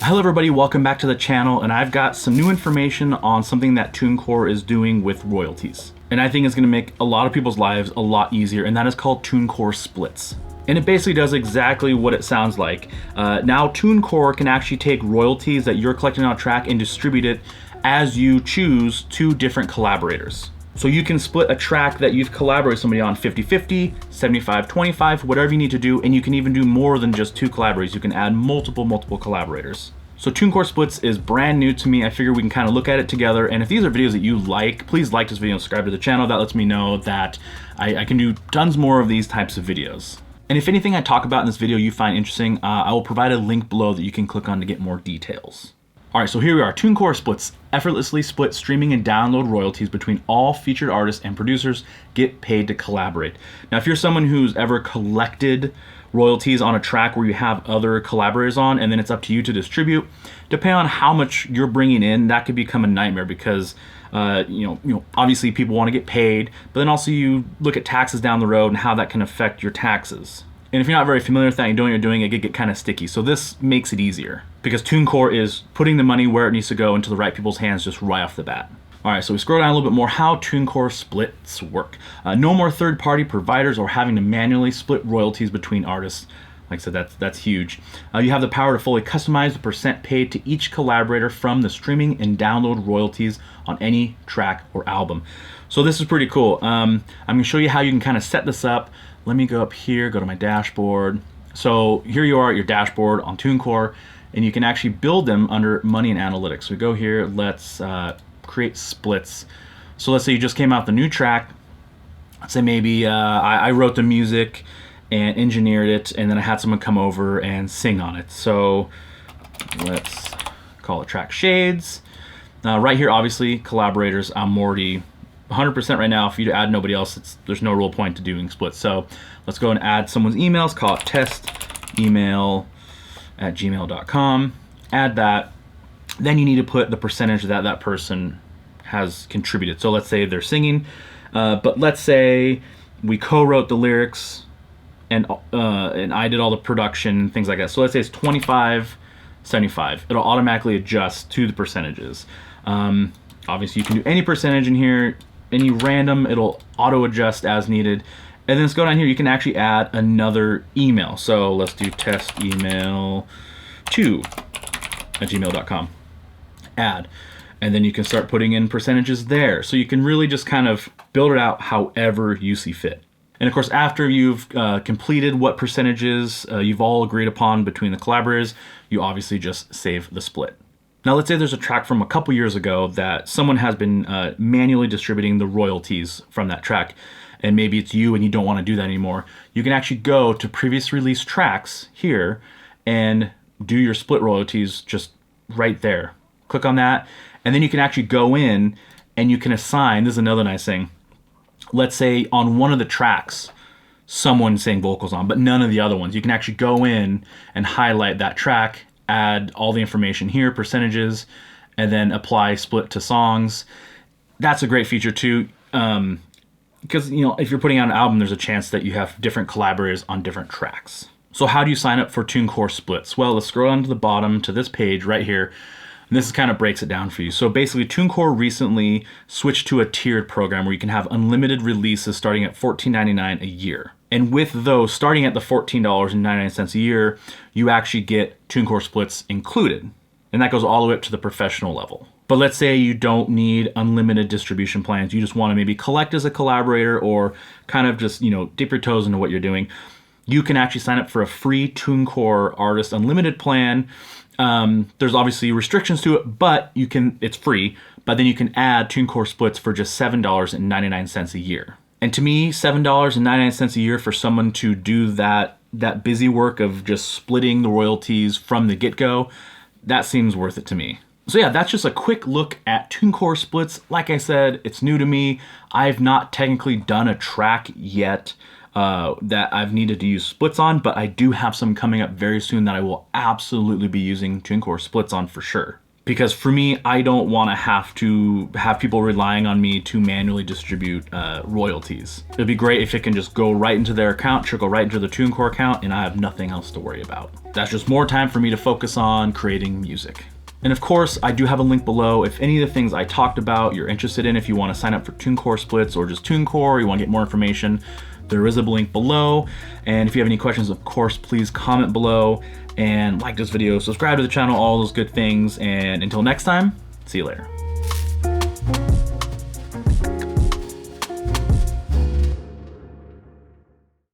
Hello everybody, welcome back to the channel, and I've got some new information on something that TuneCore is doing with royalties. And I think it's gonna make a lot of people's lives a lot easier, and that is called TuneCore splits. And it basically does exactly what it sounds like. Now TuneCore can actually take royalties that you're collecting on a track and distribute it as you choose to different collaborators. So you can split a track that you've collaborated with somebody on 50-50, 75-25, whatever you need to do, and you can even do more than just two collaborators. You can add multiple collaborators. So TuneCore Splits is brand new to me. I figure we can kind of look at it together, and if these are videos that you like, please like this video and subscribe to the channel. That lets me know that I can do tons more of these types of videos. And if anything I talk about in this video you find interesting, I will provide a link below that you can click on to get more details. All right, so here we are. TuneCore Splits effortlessly split streaming and download royalties between all featured artists and producers. Get paid to collaborate. Now, if you're someone who's ever collected royalties on a track where you have other collaborators on, and then it's up to you to distribute, depending on how much you're bringing in, that could become a nightmare because obviously people want to get paid, but then also you look at taxes down the road and how that can affect your taxes. And if you're not very familiar with that and you don't know what you're doing, it could get kind of sticky. So this makes it easier because TuneCore is putting the money where it needs to go into the right people's hands just right off the bat. All right, so we scroll down a little bit more how TuneCore splits work. No more third-party providers or having to manually split royalties between artists. Like I said, that's huge. You have the power to fully customize the percent paid to each collaborator from the streaming and download royalties on any track or album. So this is pretty cool. I'm gonna show you how you can kind of set this up. Let me go up here, go to my dashboard. So here you are at your dashboard on TuneCore, and you can actually build them under money and analytics. So we go here, let's create splits. So let's say you just came out the new track. Let's say maybe I wrote the music and engineered it, and then I had someone come over and sing on it. So let's call it track Shades. Right here, obviously, collaborators, I'm already 100% right now. For you to add nobody else, there's no real point to doing splits. So let's go and add someone's emails, call it testemail@gmail.com. Add that. Then you need to put the percentage that that person has contributed. So let's say they're singing, but let's say we co-wrote the lyrics and I did all the production, things like that. So let's say it's 25-75. It'll automatically adjust to the percentages. Obviously, you can do any percentage in here, any random, it'll auto adjust as needed. And then let's go down here, you can actually add another email. So let's do testemail2@gmail.com. Add. And then you can start putting in percentages there. So you can really just kind of build it out however you see fit. And of course, after you've completed what percentages you've all agreed upon between the collaborators, you obviously just save the split. Now let's say there's a track from a couple years ago that someone has been manually distributing the royalties from that track, and maybe it's you and you don't want to do that anymore. You can actually go to previous release tracks here and do your split royalties just right there. Click on that, and then you can actually go in and you can assign, this is another nice thing. Let's say on one of the tracks, someone sang vocals on, but none of the other ones. You can actually go in and highlight that track, add all the information here, percentages, and then apply split to songs. That's a great feature too, because if you're putting out an album, there's a chance that you have different collaborators on different tracks. So how do you sign up for TuneCore splits? Well, let's scroll down to the bottom to this page right here. And this kind of breaks it down for you. So basically, TuneCore recently switched to a tiered program where you can have unlimited releases starting at $14.99 a year. And with those starting at the $14.99 a year, you actually get TuneCore splits included. And that goes all the way up to the professional level. But let's say you don't need unlimited distribution plans. You just want to maybe collect as a collaborator or kind of just, dip your toes into what you're doing. You can actually sign up for a free TuneCore Artist Unlimited plan. There's obviously restrictions to it, but it's free, but then you can add TuneCore splits for just $7.99 a year. And to me, $7.99 a year for someone to do that busy work of just splitting the royalties from the get-go, that seems worth it to me. So yeah, that's just a quick look at TuneCore splits. Like I said, it's new to me. I've not technically done a track yet that I've needed to use splits on, but I do have some coming up very soon that I will absolutely be using TuneCore splits on for sure. Because for me, I don't want to have people relying on me to manually distribute royalties. It'd be great if it can just go right into their account, trickle right into the TuneCore account, and I have nothing else to worry about. that's just more time for me to focus on creating music. And of course, I do have a link below if any of the things I talked about you're interested in. If you want to sign up for TuneCore splits or just TuneCore, you want to get more information, there is a link below. And if you have any questions, of course, please comment below and like this video, subscribe to the channel, all those good things. And until next time, see you later.